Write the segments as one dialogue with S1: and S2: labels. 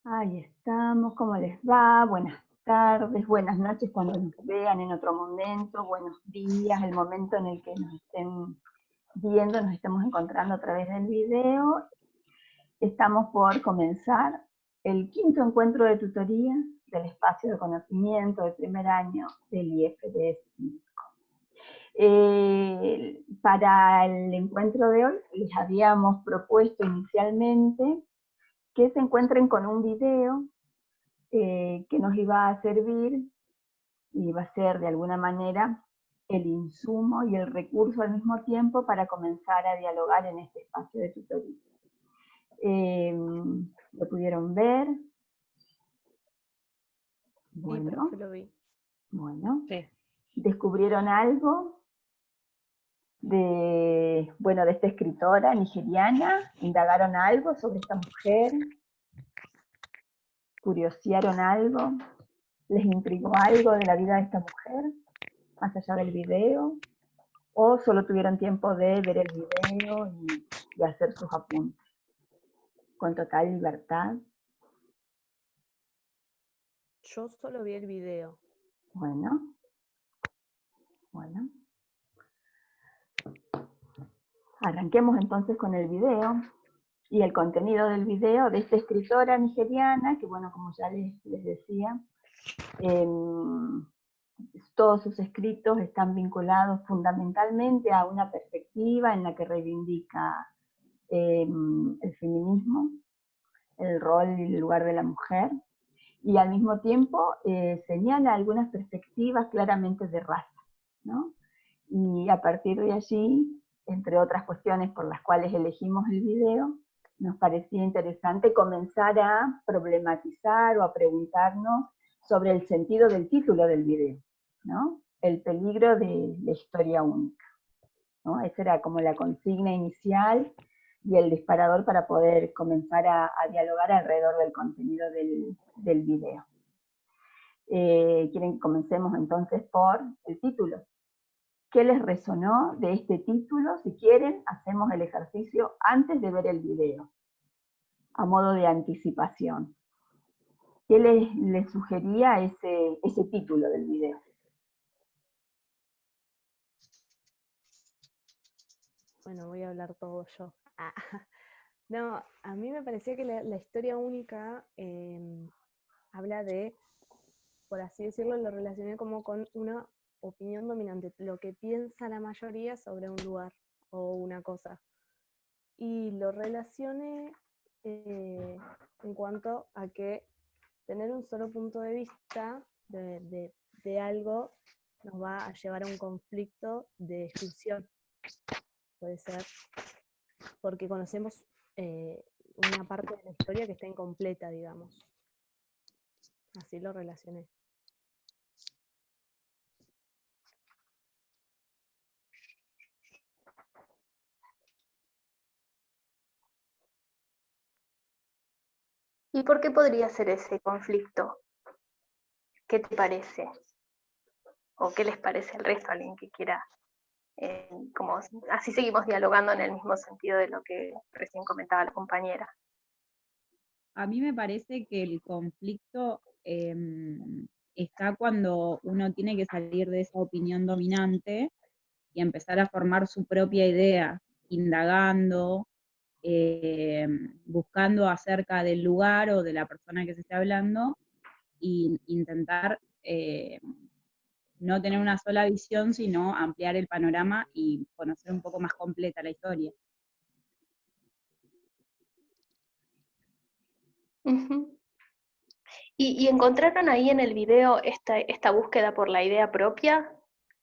S1: Ahí estamos, ¿cómo les va? Buenas tardes, buenas noches cuando nos vean en otro momento, buenos días, el momento en el que nos estén viendo, nos estemos encontrando a través del video. Estamos por comenzar el quinto encuentro de tutoría del espacio de conocimiento del primer año del IFDS 5. Para el encuentro de hoy les habíamos propuesto inicialmente que se encuentren con un video que nos iba a servir y iba a ser de alguna manera el insumo y el recurso al mismo tiempo para comenzar a dialogar en este espacio de tutoría. ¿Lo pudieron ver?
S2: Sí, profe, lo vi.
S1: Bueno.
S2: Sí.
S1: ¿Descubrieron algo de esta escritora nigeriana? ¿Indagaron algo sobre esta mujer? ¿Curiosearon algo? ¿Les intrigó algo de la vida de esta mujer, más allá del video? ¿O solo tuvieron tiempo de ver el video y hacer sus apuntes con total libertad?
S2: Yo solo vi el video.
S1: Bueno. Arranquemos entonces con el video y el contenido del video de esta escritora nigeriana, que bueno, como ya les decía, todos sus escritos están vinculados fundamentalmente a una perspectiva en la que reivindica el feminismo, el rol y el lugar de la mujer, y al mismo tiempo señala algunas perspectivas claramente de raza, ¿no? Y a partir de allí, entre otras cuestiones por las cuales elegimos el video, nos parecía interesante comenzar a problematizar o a preguntarnos sobre el sentido del título del video, ¿no? El peligro de la historia única, ¿no? Esa era como la consigna inicial y el disparador para poder comenzar a dialogar alrededor del contenido del video. ¿Quieren que comencemos entonces por el título? ¿Qué les resonó de este título? Si quieren, hacemos el ejercicio antes de ver el video, a modo de anticipación. ¿Qué les sugería ese título del video?
S2: Bueno, voy a hablar todo yo. No, a mí me parecía que la historia única habla de, por así decirlo, lo relacioné como con una opinión dominante, lo que piensa la mayoría sobre un lugar o una cosa. Y lo relacioné en cuanto a que tener un solo punto de vista de algo nos va a llevar a un conflicto de exclusión. Puede ser porque conocemos una parte de la historia que está incompleta, digamos. Así lo relacioné.
S3: ¿Y por qué podría ser ese conflicto? ¿Qué te parece? ¿O qué les parece al resto? Alguien que quiera, como así seguimos dialogando en el mismo sentido de lo que recién comentaba la compañera.
S4: A mí me parece que el conflicto está cuando uno tiene que salir de esa opinión dominante y empezar a formar su propia idea, indagando, buscando acerca del lugar o de la persona que se está hablando, e intentar no tener una sola visión, sino ampliar el panorama y conocer un poco más completa la historia.
S3: Uh-huh. ¿Y encontraron ahí en el video esta búsqueda por la idea propia?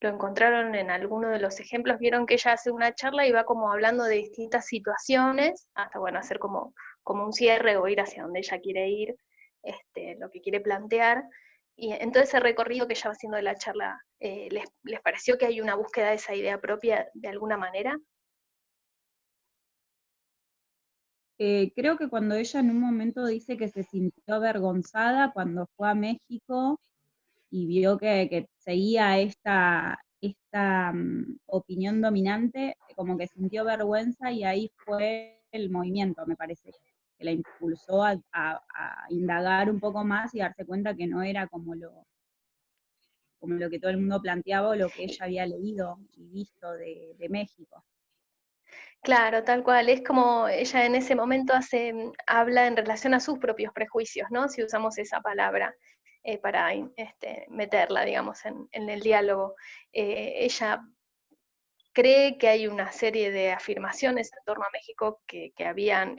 S3: ¿Lo encontraron en alguno de los ejemplos? Vieron que ella hace una charla y va como hablando de distintas situaciones, hasta bueno, hacer como un cierre o ir hacia donde ella quiere ir, lo que quiere plantear. Y en todo ese recorrido que ella va haciendo de la charla, ¿les pareció que hay una búsqueda de esa idea propia de alguna manera?
S4: Creo que cuando ella en un momento dice que se sintió avergonzada cuando fue a México y vio que seguía esta opinión dominante, como que sintió vergüenza y ahí fue el movimiento, me parece, que la impulsó a indagar un poco más y darse cuenta que no era como lo que todo el mundo planteaba o lo que ella había leído y visto de México.
S3: Claro, tal cual. Es como ella en ese momento habla en relación a sus propios prejuicios, ¿no? Si usamos esa palabra para meterla, digamos, en el diálogo. Ella cree que hay una serie de afirmaciones en torno a México que había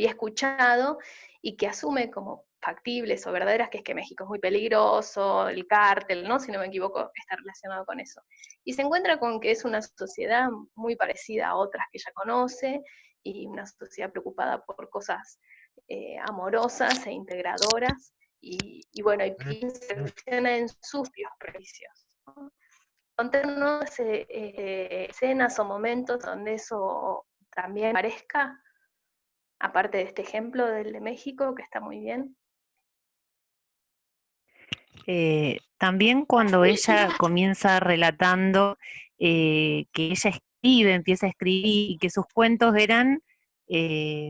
S3: escuchado y que asume como factibles o verdaderas, que es que México es muy peligroso, el cártel, ¿no? Si no me equivoco, está relacionado con eso. Y se encuentra con que es una sociedad muy parecida a otras que ella conoce, y una sociedad preocupada por cosas amorosas e integradoras, y bueno, y se reflexiona en sus propios prejuicios, ¿no? Contarnos escenas o momentos donde eso también aparezca, aparte de este ejemplo del de México, que está muy bien.
S5: También cuando ella comienza relatando que ella empieza a escribir y que sus cuentos eran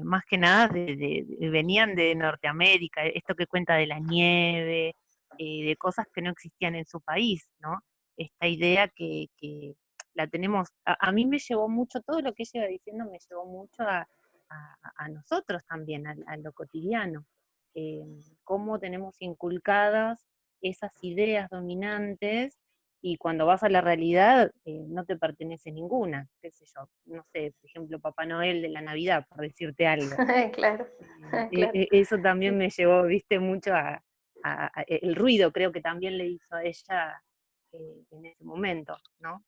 S5: más que nada venían de Norteamérica, esto que cuenta de la nieve, de cosas que no existían en su país, ¿no? Esta idea que la tenemos, a mí me llevó mucho, todo lo que ella iba diciendo me llevó mucho a nosotros también, a lo cotidiano, cómo tenemos inculcadas esas ideas dominantes, y cuando vas a la realidad no te pertenece ninguna, qué sé yo, no sé, por ejemplo, Papá Noel de la Navidad, por decirte algo.
S3: Claro, claro.
S5: Eso también me llevó, viste, mucho el ruido, creo que también le hizo a ella en ese momento, ¿no?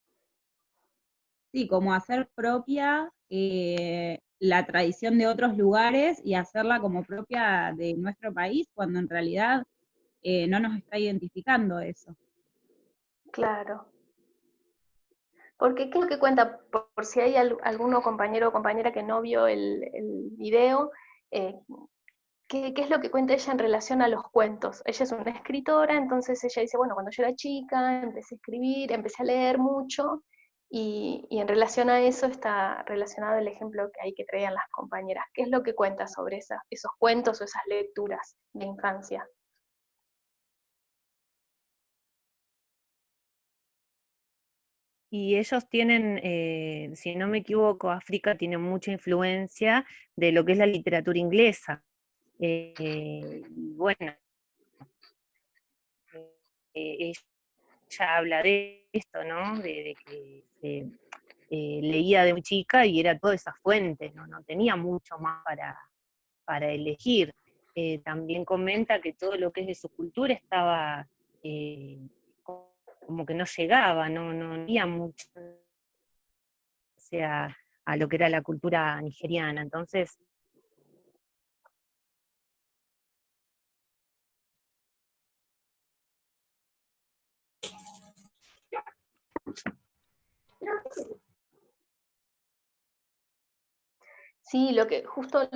S4: Sí, como hacer propia la tradición de otros lugares y hacerla como propia de nuestro país, cuando en realidad no nos está identificando eso.
S3: Claro. Porque, ¿qué es lo que cuenta? Por si hay alguno compañero o compañera que no vio el video, ¿qué es lo que cuenta ella en relación a los cuentos? Ella es una escritora, entonces ella dice, bueno, cuando yo era chica empecé a escribir, empecé a leer mucho, y en relación a eso está relacionado el ejemplo que hay que traían las compañeras. ¿Qué es lo que cuenta sobre esos cuentos o esas lecturas de infancia?
S5: Y ellos tienen, si no me equivoco, África tiene mucha influencia de lo que es la literatura inglesa. Y bueno, ella habla de esto, ¿no? De que leía de muy chica y era toda esa fuente, no tenía mucho más para elegir. También comenta que todo lo que es de su cultura estaba como que no llegaba, no había mucho, o sea, a lo que era la cultura nigeriana. Entonces,
S3: Sí, lo que justo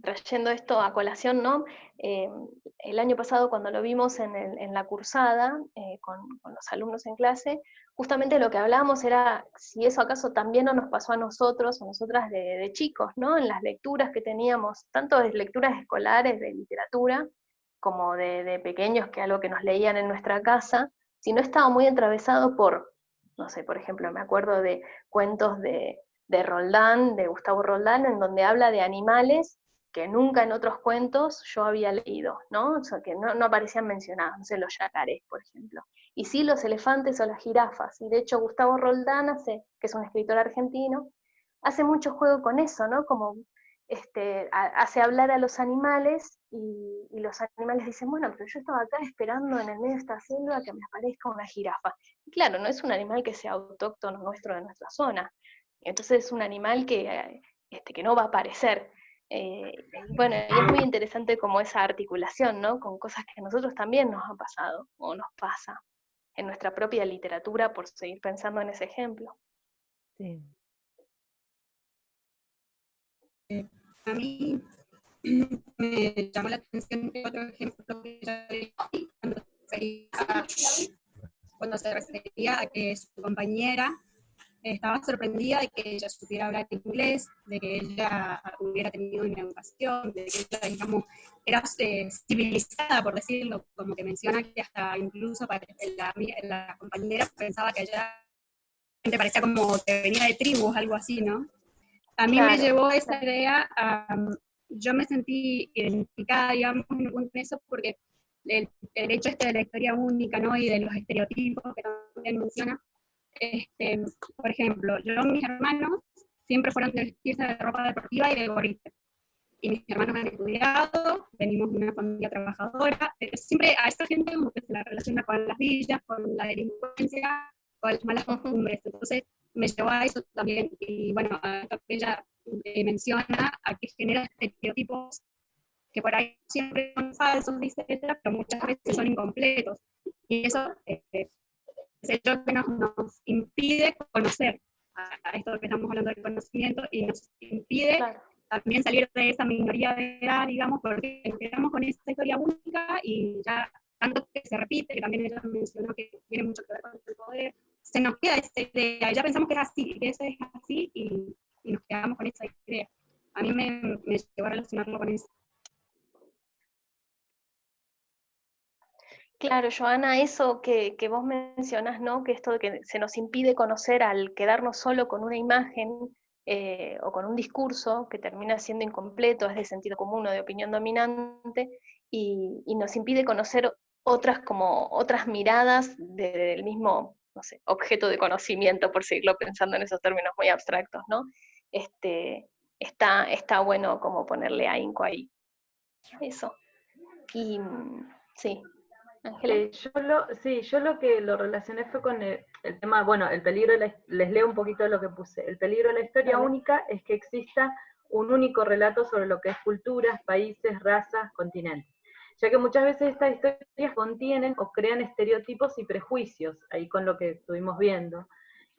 S3: trayendo esto a colación, ¿no? El año pasado cuando lo vimos en la cursada, con los alumnos en clase, justamente lo que hablábamos era si eso acaso también no nos pasó a nosotros o nosotras de chicos, ¿no? En las lecturas que teníamos, tanto de lecturas escolares de literatura, como de pequeños, que algo que nos leían en nuestra casa, si no estaba muy atravesado por, no sé, por ejemplo, me acuerdo de cuentos de Roldán, de Gustavo Roldán, en donde habla de animales que nunca en otros cuentos yo había leído, ¿no? O sea, que no aparecían mencionados, no sé, los yacarés, por ejemplo. Y sí los elefantes o las jirafas. Y de hecho Gustavo Roldán que es un escritor argentino, hace mucho juego con eso, ¿no? Como hace hablar a los animales, y los animales dicen, bueno, pero yo estaba acá esperando en el medio de esta selva que me aparezca una jirafa. Y claro, no es un animal que sea autóctono nuestro de nuestra zona. Entonces es un animal que no va a aparecer. Bueno, y es muy interesante como esa articulación, ¿no? Con cosas que a nosotros también nos ha pasado, o nos pasa, en nuestra propia literatura, por seguir pensando en ese ejemplo.
S5: sí.
S6: A mí me llamó la atención otro ejemplo que ella leí cuando se refería a que su compañera estaba sorprendida de que ella supiera hablar inglés, de que ella hubiera tenido una educación, de que ella, digamos, era civilizada, por decirlo, como que menciona que hasta incluso la compañera pensaba que ella te parecía como que venía de tribus, algo así, ¿no? A mí me
S3: Claro,
S6: llevó esa idea yo me sentí identificada, digamos, en un punto en eso, porque el hecho de la historia única, ¿no? Y de los estereotipos que también menciona, por ejemplo, mis hermanos siempre fueron de vestirse de ropa deportiva y de gorrita. Y mis hermanos han estudiado, venimos de una familia trabajadora, pero siempre a esa gente como que se la relaciona con las villas, con la delincuencia, con las malas costumbres. Entonces me llevó a eso también. Y bueno, ella menciona a que genera estereotipos que por ahí siempre son falsos, dice ella, pero muchas veces son incompletos. Y eso es lo que nos impide conocer a esto que estamos hablando del conocimiento y nos impide
S3: claro.
S6: también salir de esa minoría de edad, digamos, porque nos quedamos con esa historia única y ya tanto que se repite, que también ella mencionó que tiene mucho que ver con el poder, se nos queda esa idea, ya pensamos que es así, que eso es así y nos quedamos con esa idea. A mí me llevó a relacionarlo con eso.
S3: Claro, Joana, eso que vos mencionás, ¿no? Que esto de que se nos impide conocer al quedarnos solo con una imagen o con un discurso que termina siendo incompleto, es de sentido común o de opinión dominante, y nos impide conocer otras miradas del mismo, no sé, objeto de conocimiento, por seguirlo pensando en esos términos muy abstractos, ¿no? Está bueno como ponerle ahínco ahí. Eso. Y sí. Ángela.
S1: Yo lo que lo relacioné fue con el tema, bueno, el peligro, les leo un poquito de lo que puse. El peligro de la historia
S3: Dale.
S1: única es que exista un único relato sobre lo que es culturas, países, razas, continentes. Ya que muchas veces estas historias contienen o crean estereotipos y prejuicios, ahí con lo que estuvimos viendo.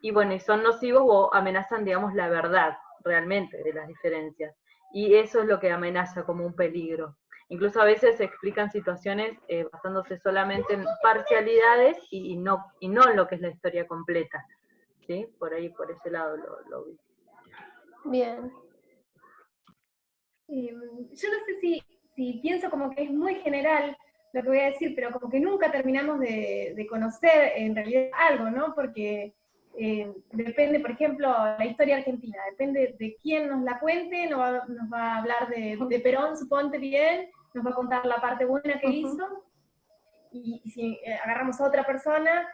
S1: Y bueno, y son nocivos o amenazan, digamos, la verdad realmente de las diferencias. Y eso es lo que amenaza como un peligro. Incluso a veces se explican situaciones basándose solamente en parcialidades y no en lo que es la historia completa. ¿Sí? Por ahí, por ese lado lo vi.
S3: Bien.
S7: Yo no sé si pienso como que es muy general lo que voy a decir, pero como que nunca terminamos de conocer en realidad algo, ¿no? Porque depende, por ejemplo, la historia argentina, depende de quién nos la cuente, nos va a hablar de Perón, suponte bien, nos va a contar la parte buena que hizo, y si agarramos a otra persona,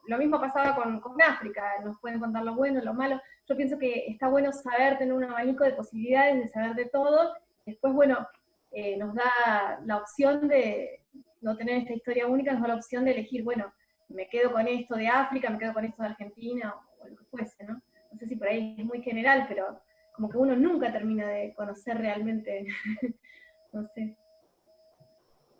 S7: lo mismo pasaba con África, nos pueden contar lo bueno, lo malo. Yo pienso que está bueno saber tener un abanico de posibilidades, de saber de todo. Después, bueno, nos da la opción de no tener esta historia única, nos da la opción de elegir, bueno, me quedo con esto de África, me quedo con esto de Argentina, o lo que fuese, ¿no? No sé si por ahí es muy general, pero como que uno nunca termina de conocer realmente, no sé.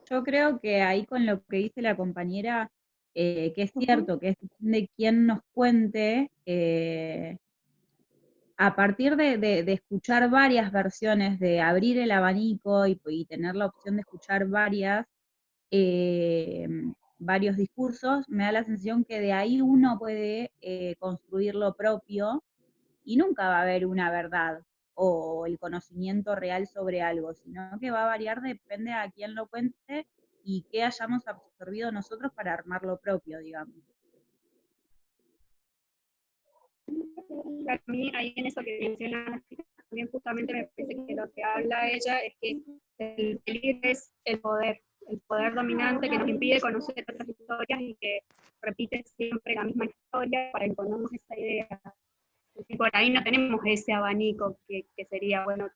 S4: Yo creo que ahí con lo que dice la compañera, que es cierto, que es de quien nos cuente, a partir de escuchar varias versiones, de abrir el abanico y tener la opción de escuchar varios discursos, me da la sensación que de ahí uno puede construir lo propio y nunca va a haber una verdad o el conocimiento real sobre algo, sino que va a variar, depende a quién lo cuente y qué hayamos absorbido nosotros para armar lo propio, digamos.
S6: A mí, ahí en eso que mencionas, también justamente me parece que lo que habla ella es que el peligro es el poder dominante que nos impide conocer otras historias y que repite siempre la misma historia para imponernos esa idea. Y por ahí no tenemos ese abanico que sería bueno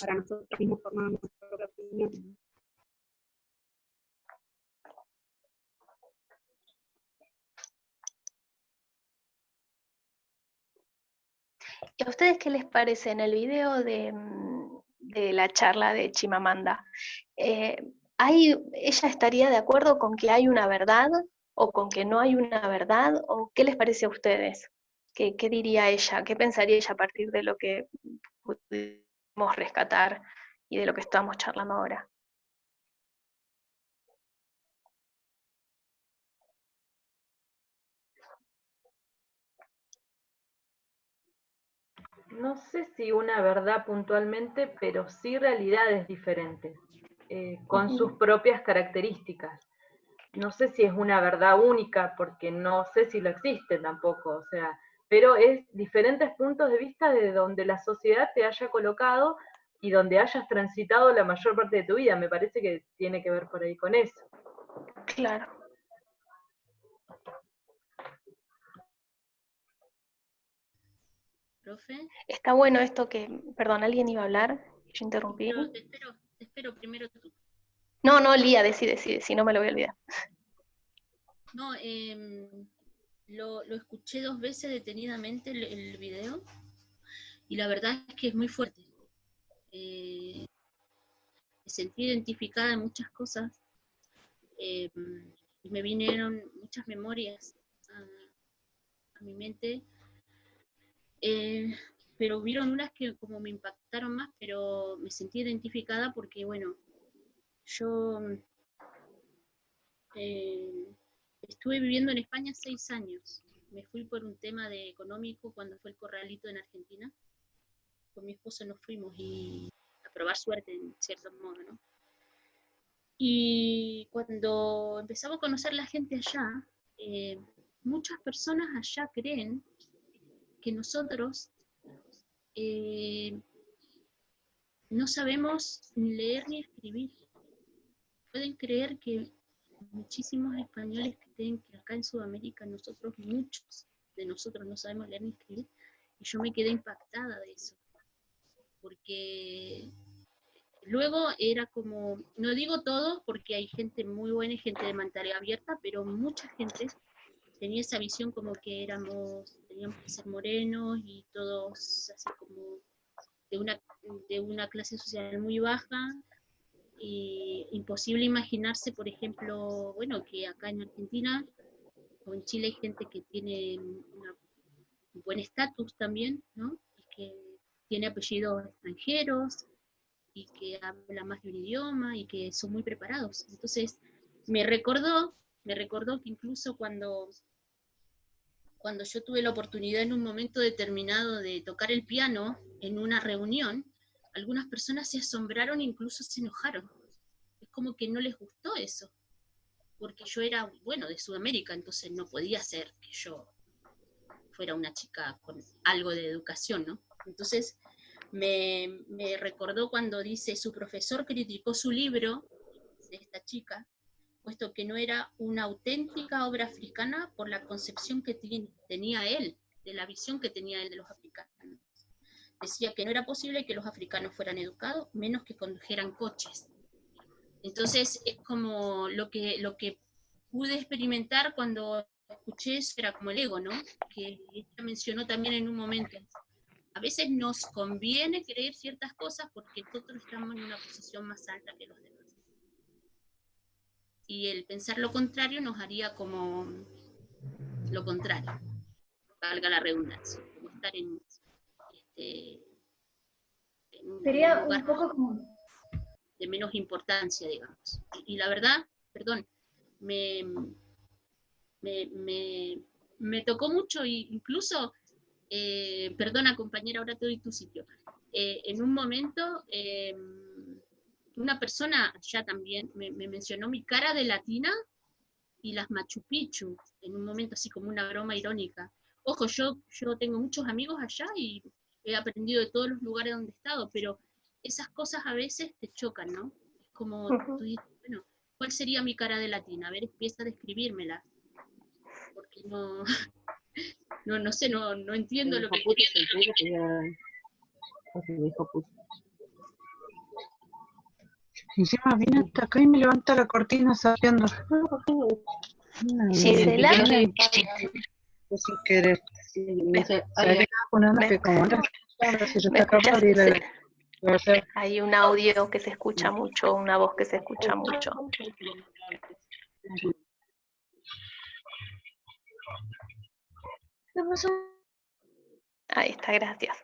S6: para nosotros mismos formar nuestra propia opinión.
S3: ¿Y a ustedes qué les parece en el video de la charla de Chimamanda? ¿Ella estaría de acuerdo con que hay una verdad o con que no hay una verdad? ¿O qué les parece a ustedes? ¿Qué diría ella? ¿Qué pensaría ella a partir de lo que pudimos rescatar y de lo que estamos charlando ahora?
S8: no sé si una verdad puntualmente, pero sí realidades diferentes, con sus propias características. No sé si es una verdad única, porque no sé si lo existe tampoco, o sea, pero es diferentes puntos de vista de donde la sociedad te haya colocado y donde hayas transitado la mayor parte de tu vida. Me parece que tiene que ver por ahí con eso.
S3: Claro.
S9: ¿Profe?
S3: Está bueno esto que, perdón, ¿alguien iba a hablar? Yo interrumpí.
S9: Pero te espero primero tú.
S3: No, Lía, decide, si no me lo voy a olvidar.
S9: No, lo escuché 2 veces detenidamente el video, y la verdad es que es muy fuerte. Me sentí identificada en muchas cosas, y me vinieron muchas memorias a mi mente, pero hubieron unas que como me impactaron más, pero me sentí identificada porque, bueno, yo estuve viviendo en España 6 años. Me fui por un tema de económico cuando fue el corralito en Argentina. Con mi esposo nos fuimos y a probar suerte, en cierto modo, ¿no? Y cuando empezamos a conocer la gente allá, muchas personas allá creen que nosotros no sabemos ni leer ni escribir. Pueden creer que muchísimos españoles creen que acá en Sudamérica muchos de nosotros no sabemos leer ni escribir, y yo me quedé impactada de eso, porque luego era como, no digo todos, porque hay gente muy buena y gente de mentalidad abierta, pero mucha gente tenía esa visión como que teníamos que ser morenos y todos así como de una clase social muy baja, y imposible imaginarse, por ejemplo, bueno, que acá en Argentina o en Chile hay gente que tiene un buen estatus también, ¿no? Y que tiene apellidos extranjeros y que habla más de un idioma y que son muy preparados. Entonces, me recordó que incluso cuando yo tuve la oportunidad en un momento determinado de tocar el piano en una reunión, algunas personas se asombraron e incluso se enojaron. Es como que no les gustó eso, porque yo era, bueno, de Sudamérica, entonces no podía ser que yo fuera una chica con algo de educación, ¿no? Entonces me recordó cuando dice, su profesor criticó su libro de esta chica, puesto que no era una auténtica obra africana por la concepción que tenía él, de la visión que tenía él de los africanos. Decía que no era posible que los africanos fueran educados, menos que condujeran coches. Entonces es como lo que pude experimentar cuando escuché eso, era como el ego, ¿no? Que ella mencionó también en un momento. A veces nos conviene creer ciertas cosas porque nosotros estamos en una posición más alta que los demás. Y el pensar lo contrario nos haría como lo contrario, valga la redundancia, como estar en
S7: Sería
S9: un lugar
S7: un poco como...
S9: de menos importancia, digamos. Y la verdad, perdón, me, me tocó mucho, e incluso, perdona compañera, ahora te doy tu sitio. En un momento, una persona ya también me mencionó mi cara de latina y las Machu Picchu, en un momento así como una broma irónica. Ojo, yo tengo muchos amigos allá y he aprendido de todos los lugares donde he estado, pero esas cosas a veces te chocan, ¿no? Es como tú dices, bueno, ¿cuál sería mi cara de latina? A ver, empieza a describírmela. Porque no sé, no entiendo lo que...
S10: Encima viene hasta acá y me levanta la cortina sapeando.
S3: Gisela.
S10: Sin querer.
S3: Hay un audio que se escucha mucho, una voz que se escucha mucho. Ahí está, gracias.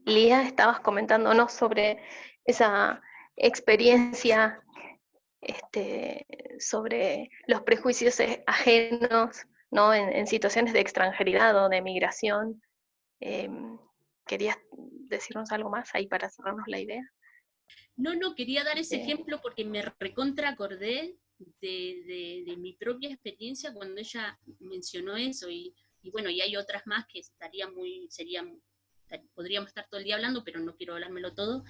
S3: Lía, estabas comentándonos sobre esa experiencia sobre los prejuicios ajenos, ¿no? En situaciones de extranjeridad o de migración. ¿Querías decirnos algo más ahí para cerrarnos la idea?
S9: No, quería dar ese ejemplo porque me recontra acordé de mi propia experiencia cuando ella mencionó eso, y bueno, y hay otras más que podríamos estar todo el día hablando, pero no quiero hablármelo todo,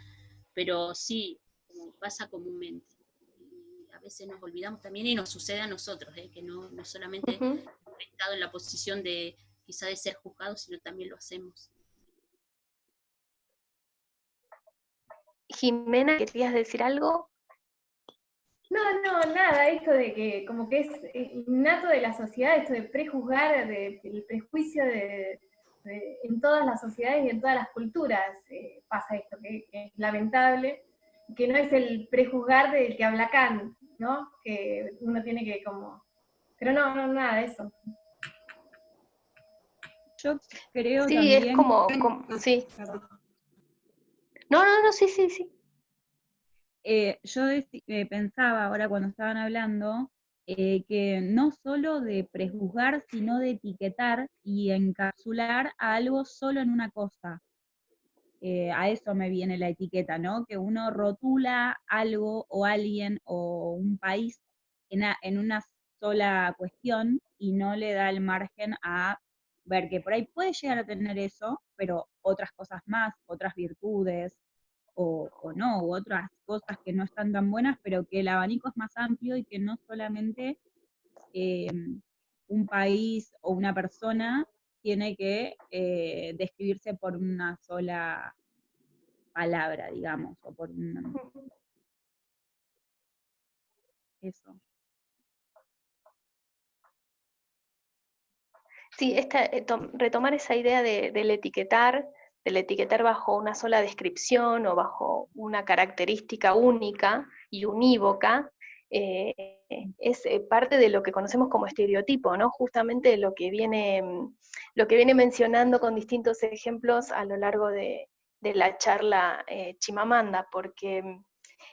S9: pero sí, como pasa comúnmente. Y a veces nos olvidamos también, y nos sucede a nosotros, que no solamente hemos estado en la posición de quizá de ser juzgados, sino también lo hacemos.
S3: Jimena, ¿querías decir algo?
S7: No, nada, esto de que como que es innato de la sociedad, esto de prejuzgar, el prejuicio en todas las sociedades y en todas las culturas pasa esto, que es lamentable, que no es el prejuzgar del que habla Kant, ¿no? Que uno tiene que como... Pero no, nada de eso.
S4: Yo creo
S3: sí,
S4: también...
S3: es como sí. No, sí.
S4: Yo pensaba ahora cuando estaban hablando que no solo de prejuzgar, sino de etiquetar y encapsular a algo solo en una cosa. A eso me viene la etiqueta, ¿no? Que uno rotula algo o alguien o un país en una sola cuestión y no le da el margen a ver que por ahí puede llegar a tener eso, pero otras cosas más, otras virtudes, o no, u otras cosas que no están tan buenas, pero que el abanico es más amplio y que no solamente un país o una persona tiene que describirse por una sola palabra, digamos, o por eso.
S3: Sí, retomar esa idea del etiquetar bajo una sola descripción o bajo una característica única y unívoca, es parte de lo que conocemos como estereotipo, ¿no? Justamente lo que viene mencionando con distintos ejemplos a lo largo de la charla Chimamanda, porque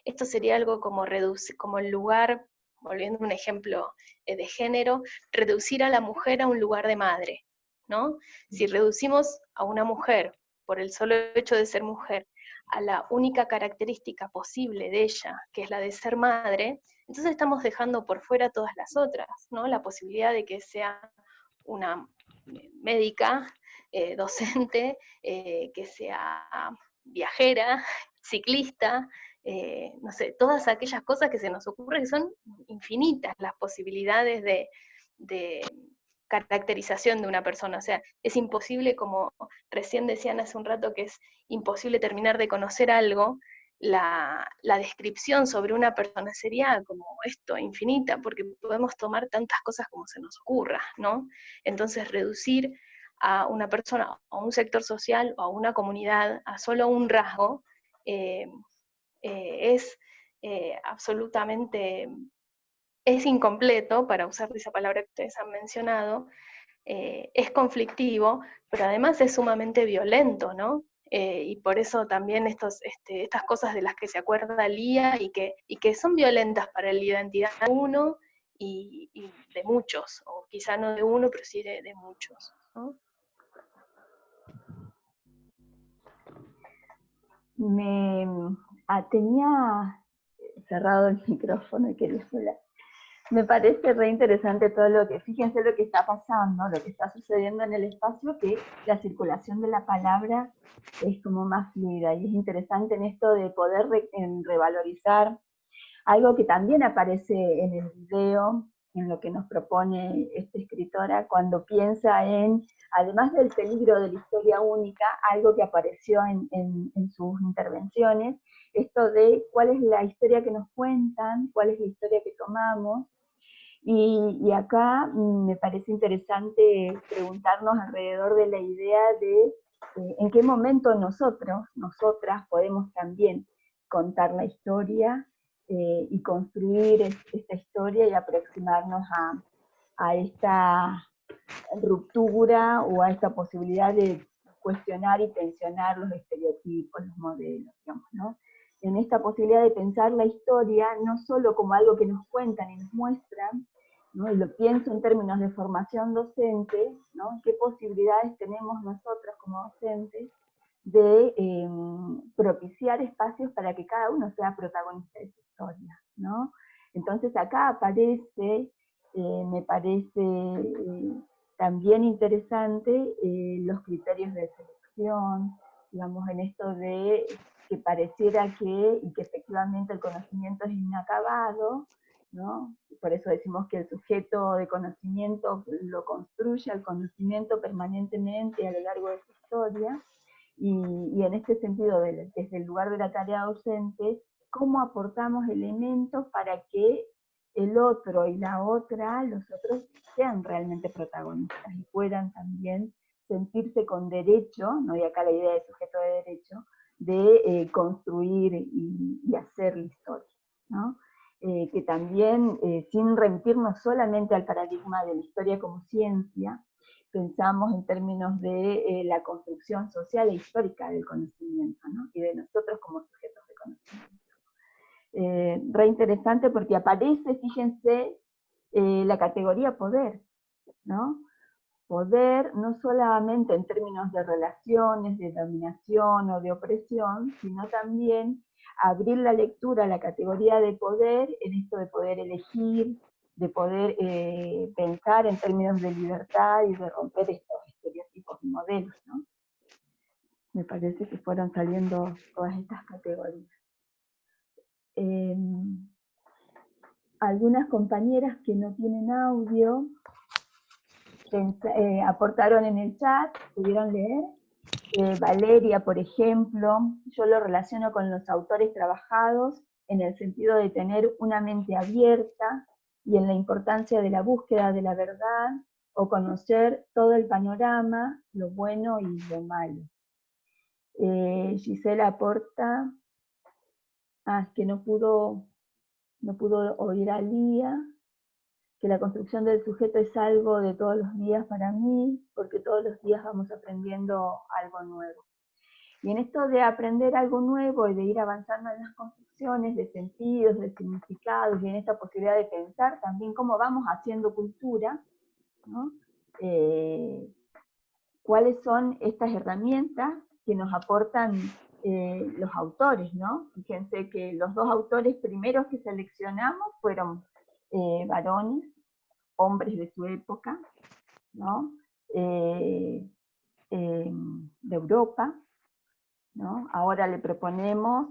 S3: esto sería algo como el lugar, volviendo a un ejemplo de género, reducir a la mujer a un lugar de madre, ¿no? Si reducimos a una mujer, por el solo hecho de ser mujer, a la única característica posible de ella, que es la de ser madre, entonces estamos dejando por fuera todas las otras, ¿no? La posibilidad de que sea una médica, docente, que sea viajera, ciclista, no sé, todas aquellas cosas que se nos ocurren, que son infinitas las posibilidades de caracterización de una persona. O sea, es imposible, como recién decían hace un rato, que es imposible terminar de conocer algo. La descripción sobre una persona sería como esto, infinita, porque podemos tomar tantas cosas como se nos ocurra, ¿no? Entonces, reducir a una persona, a un sector social o a una comunidad, a solo un rasgo, es absolutamente, es incompleto, para usar esa palabra que ustedes han mencionado, es conflictivo, pero además es sumamente violento, ¿no? Y por eso también estas cosas de las que se acuerda Lía y que son violentas para la identidad de uno y de muchos, o quizá no de uno, pero sí de muchos, ¿no?
S1: Tenía cerrado el micrófono y quería hablar. Me parece re interesante todo lo que, fíjense lo que está pasando, lo que está sucediendo en el espacio, que la circulación de la palabra es como más fluida, y es interesante en esto de poder revalorizar algo que también aparece en el video, en lo que nos propone esta escritora, cuando piensa en, además del peligro de la historia única, algo que apareció en sus intervenciones, esto de cuál es la historia que nos cuentan, cuál es la historia que tomamos. Y acá me parece interesante preguntarnos alrededor de la idea de en qué momento nosotros, nosotras, podemos también contar la historia y construir esta historia y aproximarnos a esta ruptura o a esta posibilidad de cuestionar y tensionar los estereotipos, los modelos, digamos, ¿no? en esta posibilidad de pensar la historia no solo como algo que nos cuentan y nos muestran, ¿no? Y lo pienso en términos de formación docente, ¿no? ¿Qué posibilidades tenemos nosotros como docentes de propiciar espacios para que cada uno sea protagonista de su historia, ¿no? Entonces acá aparece, me parece también interesante los criterios de selección, digamos, en esto de que pareciera y que efectivamente el conocimiento es inacabado, ¿no? Por eso decimos que el sujeto de conocimiento lo construye al conocimiento permanentemente a lo largo de su historia, y en este sentido, desde el lugar de la tarea docente, cómo aportamos elementos para que el otro y la otra, los otros, sean realmente protagonistas y puedan también sentirse con derecho, ¿no? Y acá la idea de sujeto de derecho, de construir y hacer la historia, ¿no? Que también, sin remitirnos solamente al paradigma de la historia como ciencia, pensamos en términos de la construcción social e histórica del conocimiento, ¿no? Y de nosotros como sujetos de conocimiento. Re interesante porque aparece, fíjense, la categoría poder, ¿no? Poder no solamente en términos de relaciones, de dominación o de opresión, sino también abrir la lectura a la categoría de poder, en esto de poder elegir, de poder pensar en términos de libertad y de romper estos estereotipos y modelos, ¿no? Me parece que fueron saliendo todas estas categorías. Algunas compañeras que no tienen audio aportaron en el chat, ¿pudieron leer? Valeria, por ejemplo, yo lo relaciono con los autores trabajados en el sentido de tener una mente abierta y en la importancia de la búsqueda de la verdad o conocer todo el panorama, lo bueno y lo malo. Gisela aporta, es que no pudo oír a Lía, que la construcción del sujeto es algo de todos los días para mí, porque todos los días vamos aprendiendo algo nuevo. Y en esto de aprender algo nuevo y de ir avanzando en las construcciones de sentidos, de significados, y en esta posibilidad de pensar también cómo vamos haciendo cultura, ¿no? ¿Cuáles son estas herramientas que nos aportan los autores, ¿no? Fíjense que los dos autores primeros que seleccionamos fueron varones, hombres de su época, ¿no? De Europa, ¿no? Ahora le proponemos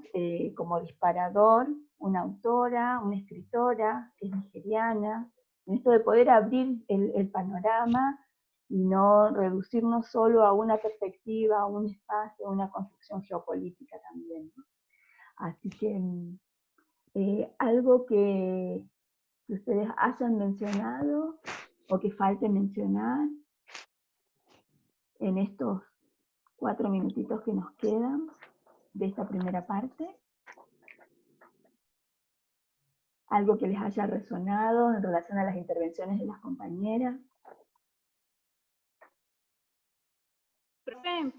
S1: como disparador una autora, una escritora, que es nigeriana, en esto de poder abrir el panorama y no reducirnos solo a una perspectiva, a un espacio, a una construcción geopolítica también, ¿no? Así que algo que ustedes hayan mencionado o que falte mencionar en estos 4 minutitos que nos quedan de esta primera parte. Algo que les haya resonado en relación a las intervenciones de las compañeras.
S6: Profe,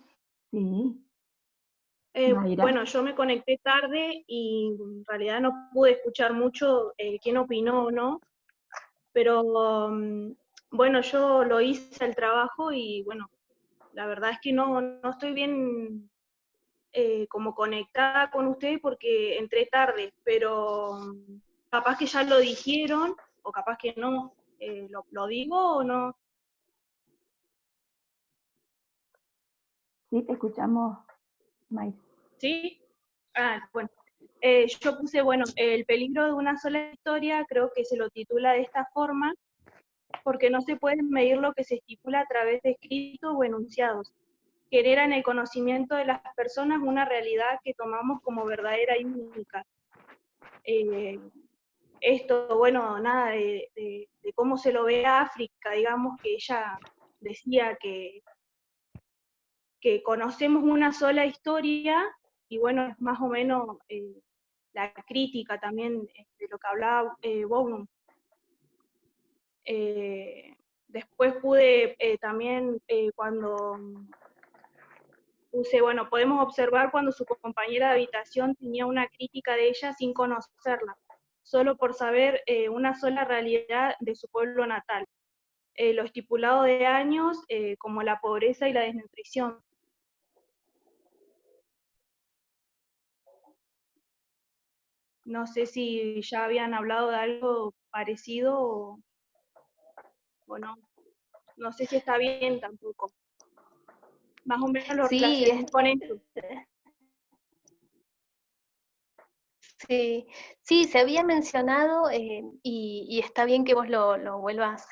S1: Sí. Mayra.
S6: bueno, yo me conecté tarde y en realidad no pude escuchar mucho quién opinó o no, pero bueno, yo lo hice el trabajo y bueno, la verdad es que no estoy bien como conectada con ustedes porque entré tarde, pero capaz que ya lo dijeron, o capaz que no, ¿lo digo o no?
S1: Sí, te escuchamos, May.
S6: ¿Sí? Bueno. Yo puse, bueno, el peligro de una sola historia, creo que se lo titula de esta forma, porque no se puede medir lo que se estipula a través de escritos o enunciados. Genera en el conocimiento de las personas una realidad que tomamos como verdadera y única. Esto, bueno, nada, de cómo se lo ve a África, digamos que ella decía que conocemos una sola historia, y bueno, es más o menos la crítica también de lo que hablaba Bownum. Después pude también, cuando
S11: puse, bueno, podemos observar cuando su compañera de habitación tenía una crítica de ella sin conocerla, solo por saber una sola realidad de su pueblo natal. Lo estipulado de años, como la pobreza y la desnutrición. No sé si ya habían hablado de algo parecido o no. No sé si está bien tampoco. Más o menos lo
S3: Sí,
S11: relacioné con esto.
S3: Sí, se había mencionado, y está bien que vos lo vuelvas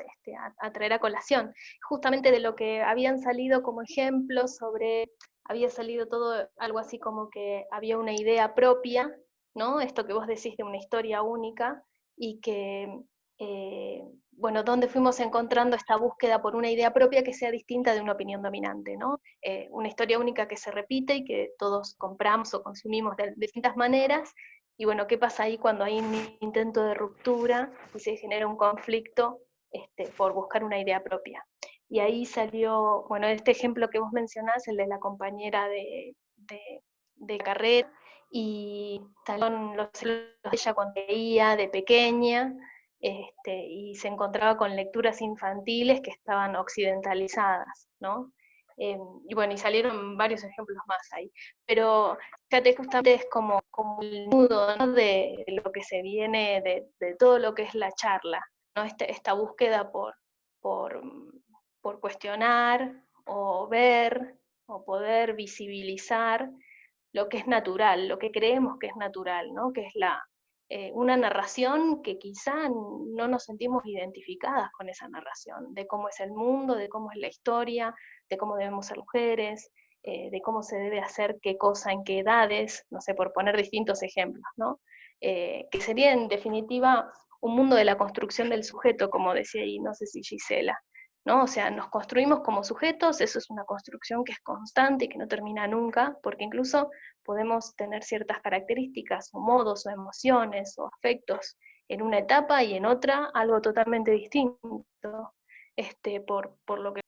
S3: a traer a colación, justamente de lo que habían salido como ejemplos sobre, había salido todo algo así como que había una idea propia, ¿no? Esto que vos decís de una historia única, y que, bueno, donde fuimos encontrando esta búsqueda por una idea propia que sea distinta de una opinión dominante, ¿no? Una historia única que se repite y que todos compramos o consumimos de distintas maneras. Y bueno, ¿qué pasa ahí cuando hay un intento de ruptura y se genera un conflicto por buscar una idea propia? Y ahí salió, bueno, este ejemplo que vos mencionás, el de la compañera de carrera, y salieron los celos de ella cuando leía de pequeña, y se encontraba con lecturas infantiles que estaban occidentalizadas, ¿no? Y bueno, y salieron varios ejemplos más ahí. Pero fíjate, justamente es como el nudo, ¿no? De lo que se viene, de todo lo que es la charla, ¿no? Esta búsqueda por cuestionar, o ver, o poder visibilizar lo que es natural, lo que creemos que es natural, ¿no? Que es una narración que quizá no nos sentimos identificadas con esa narración, de cómo es el mundo, de cómo es la historia, de cómo debemos ser mujeres, de cómo se debe hacer qué cosa en qué edades, no sé, por poner distintos ejemplos, ¿no? Que sería en definitiva un mundo de la construcción del sujeto, como decía ahí, no sé si Gisela, ¿no? O sea, nos construimos como sujetos, eso es una construcción que es constante y que no termina nunca, porque incluso podemos tener ciertas características, o modos, o emociones, o afectos en una etapa y en otra algo totalmente distinto, por lo que